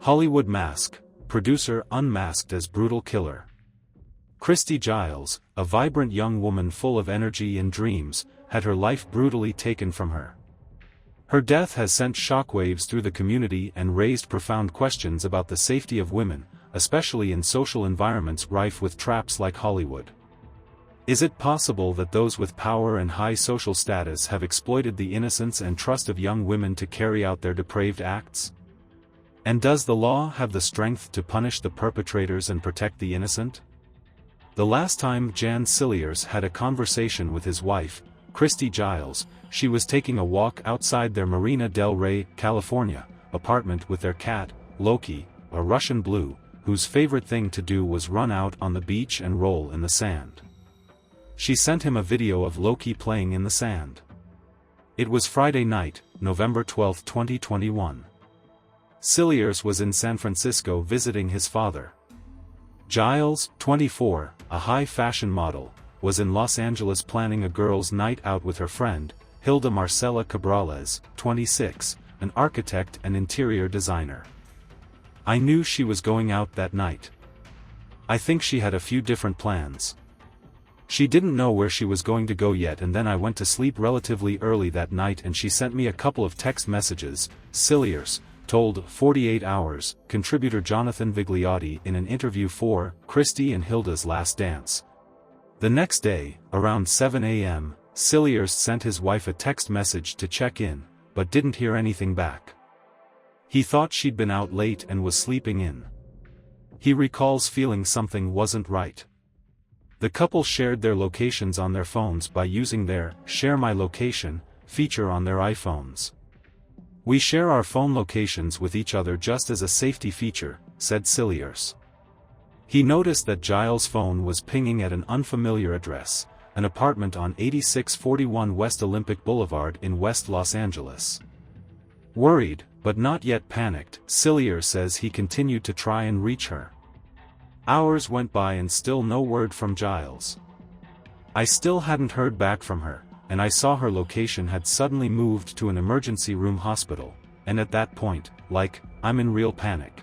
Hollywood Mask, producer unmasked as brutal killer. Christy Giles, a vibrant young woman full of energy and dreams, had her life brutally taken from her. Her death has sent shockwaves through the community and raised profound questions about the safety of women, especially in social environments rife with traps like Hollywood. Is it possible that those with power and high social status have exploited the innocence and trust of young women to carry out their depraved acts? And does the law have the strength to punish the perpetrators and protect the innocent? The last time Jan Cilliers had a conversation with his wife, Christy Giles, she was taking a walk outside their Marina del Rey, California, apartment with their cat, Loki, a Russian blue, whose favorite thing to do was run out on the beach and roll in the sand. She sent him a video of Loki playing in the sand. It was Friday night, November 12, 2021. Cilliers was in San Francisco visiting his father. Giles, 24, a high-fashion model, was in Los Angeles planning a girls' night out with her friend, Hilda Marcela Cabrales, 26, an architect and interior designer. I knew she was going out that night. I think she had a few different plans. She didn't know where she was going to go yet, and then I went to sleep relatively early that night and she sent me a couple of text messages, Cilliers told 48 Hours contributor Jonathan Vigliotti in an interview for Christy and Hilda's Last Dance. The next day, around 7 a.m., Cilliers sent his wife a text message to check in, but didn't hear anything back. He thought she'd been out late and was sleeping in. He recalls feeling something wasn't right. The couple shared their locations on their phones by using their Share My Location feature on their iPhones. We share our phone locations with each other just as a safety feature, said Cilliers. He noticed that Giles' phone was pinging at an unfamiliar address, an apartment on 8641 West Olympic Boulevard in West Los Angeles. Worried, but not yet panicked, Cilliers says he continued to try and reach her. Hours went by and still no word from Giles. I still hadn't heard back from her, and I saw her location had suddenly moved to an emergency room hospital, and at that point, I'm in real panic.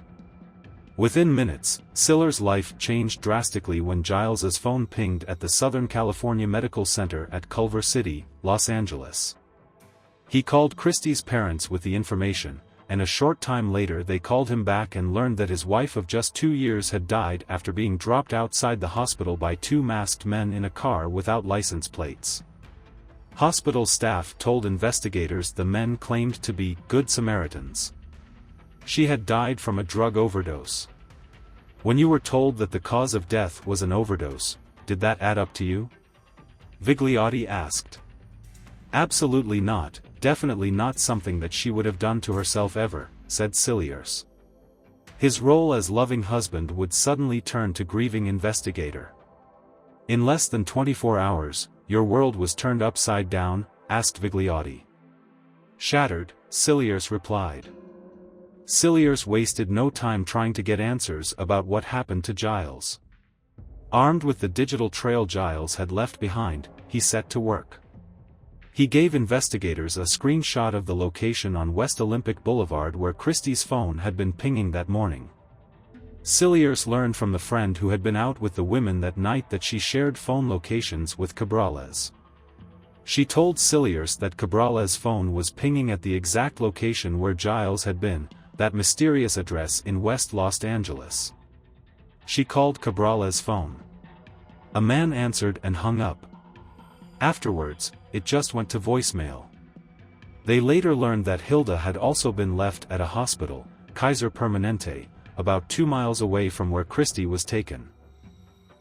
Within minutes, Cilliers' life changed drastically when Giles's phone pinged at the Southern California Medical Center at Culver City, Los Angeles. He called Christy's parents with the information, and a short time later they called him back and learned that his wife of just 2 years had died after being dropped outside the hospital by two masked men in a car without license plates. Hospital staff told investigators the men claimed to be Good Samaritans. She had died from a drug overdose. When you were told that the cause of death was an overdose, did that add up to you? Vigliotti asked. Absolutely not, definitely not something that she would have done to herself ever, said Cilliers. His role as loving husband would suddenly turn to grieving investigator. In less than 24 hours, your world was turned upside down, asked Vigliotti. Shattered, Cilliers replied. Cilliers wasted no time trying to get answers about what happened to Giles. Armed with the digital trail Giles had left behind, he set to work. He gave investigators a screenshot of the location on West Olympic Boulevard where Christy's phone had been pinging that morning. Cilliers learned from the friend who had been out with the women that night that she shared phone locations with Cabrales. She told Cilliers that Cabrales' phone was pinging at the exact location where Giles had been, that mysterious address in West Los Angeles. She called Cabrales' phone. A man answered and hung up. Afterwards, it just went to voicemail. They later learned that Hilda had also been left at a hospital, Kaiser Permanente, about 2 miles away from where Christy was taken.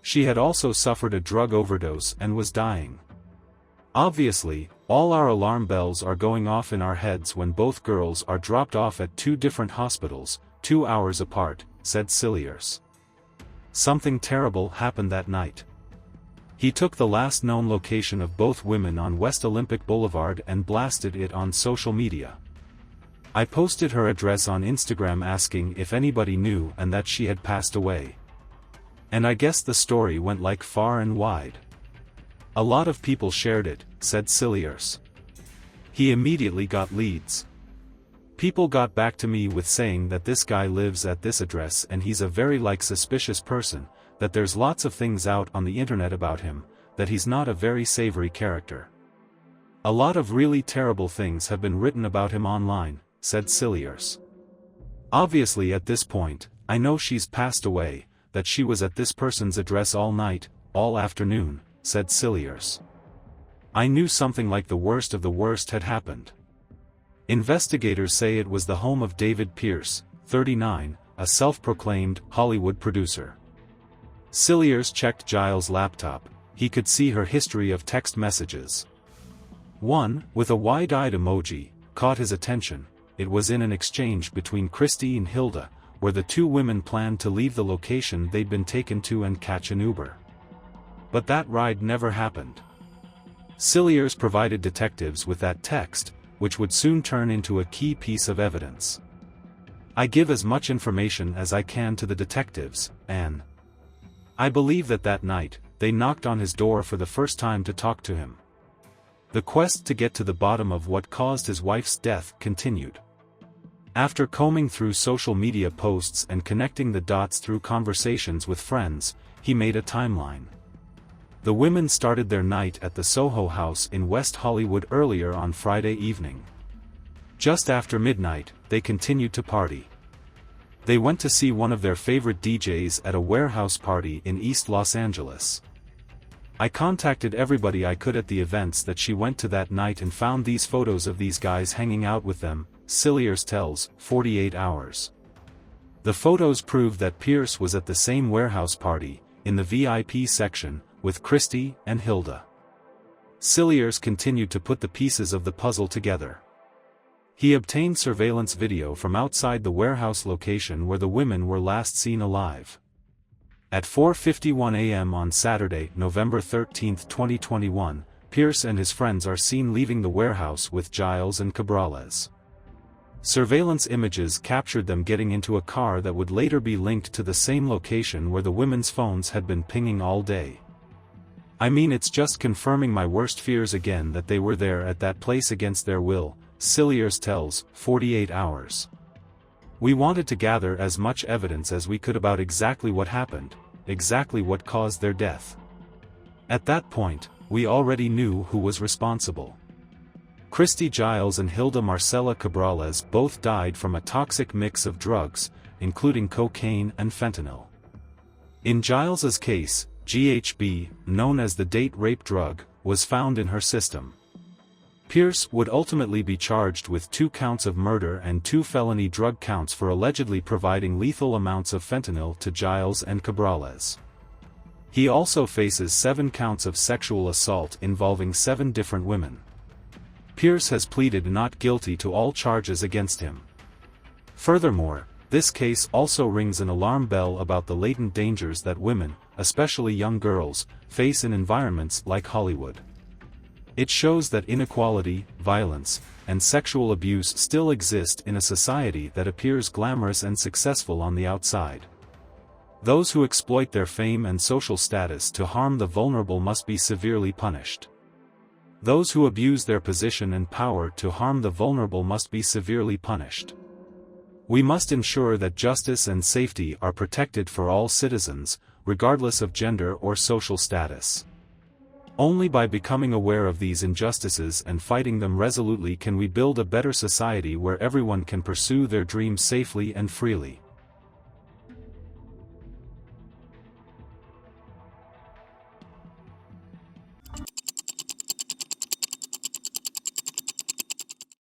She had also suffered a drug overdose and was dying. Obviously, all our alarm bells are going off in our heads when both girls are dropped off at 2 different hospitals, 2 hours apart, said Cilliers. Something terrible happened that night. He took the last known location of both women on West Olympic Boulevard and blasted it on social media. I posted her address on Instagram asking if anybody knew and that she had passed away. And I guess the story went far and wide. A lot of people shared it, said Cilliers. He immediately got leads. People got back to me with saying that this guy lives at this address and he's a very suspicious person, that there's lots of things out on the internet about him, that he's not a very savory character. A lot of really terrible things have been written about him online, said Cilliers. Obviously at this point, I know she's passed away, that she was at this person's address all night, all afternoon, said Cilliers. I knew something like the worst of the worst had happened. Investigators say it was the home of David Pierce, 39, a self-proclaimed Hollywood producer. Cilliers checked Giles' laptop. He could see her history of text messages. One, with a wide-eyed emoji, caught his attention. It was in an exchange between Christy and Hilda, where the two women planned to leave the location they'd been taken to and catch an Uber. But that ride never happened. Cilliers provided detectives with that text, which would soon turn into a key piece of evidence. I give as much information as I can to the detectives, and I believe that night, they knocked on his door for the first time to talk to him. The quest to get to the bottom of what caused his wife's death continued. After combing through social media posts and connecting the dots through conversations with friends, he made a timeline. The women started their night at the Soho House in West Hollywood earlier on Friday evening. Just after midnight, they continued to party. They went to see one of their favorite DJs at a warehouse party in East Los Angeles. I contacted everybody I could at the events that she went to that night and found these photos of these guys hanging out with them, Cilliers tells 48 Hours. The photos proved that Pierce was at the same warehouse party, in the VIP section, with Christy and Hilda. Cilliers continued to put the pieces of the puzzle together. He obtained surveillance video from outside the warehouse location where the women were last seen alive. At 4:51 a.m. on Saturday, November 13, 2021, Pierce and his friends are seen leaving the warehouse with Giles and Cabrales. Surveillance images captured them getting into a car that would later be linked to the same location where the women's phones had been pinging all day. I mean, it's just confirming my worst fears again that they were there at that place against their will, Cilliers tells 48 Hours. We wanted to gather as much evidence as we could about exactly what happened, exactly what caused their death. At that point, we already knew who was responsible. Christy Giles and Hilda Marcela Cabrales both died from a toxic mix of drugs, including cocaine and fentanyl. In Giles's case, GHB, known as the date rape drug, was found in her system. Pierce would ultimately be charged with 2 counts of murder and 2 felony drug counts for allegedly providing lethal amounts of fentanyl to Giles and Cabrales. He also faces 7 counts of sexual assault involving 7 different women. Pierce has pleaded not guilty to all charges against him. Furthermore, this case also rings an alarm bell about the latent dangers that women, especially young girls, face in environments like Hollywood. It shows that inequality, violence, and sexual abuse still exist in a society that appears glamorous and successful on the outside. Those who exploit their fame and social status to harm the vulnerable must be severely punished. Those who abuse their position and power to harm the vulnerable must be severely punished. We must ensure that justice and safety are protected for all citizens, regardless of gender or social status. Only by becoming aware of these injustices and fighting them resolutely can we build a better society where everyone can pursue their dreams safely and freely.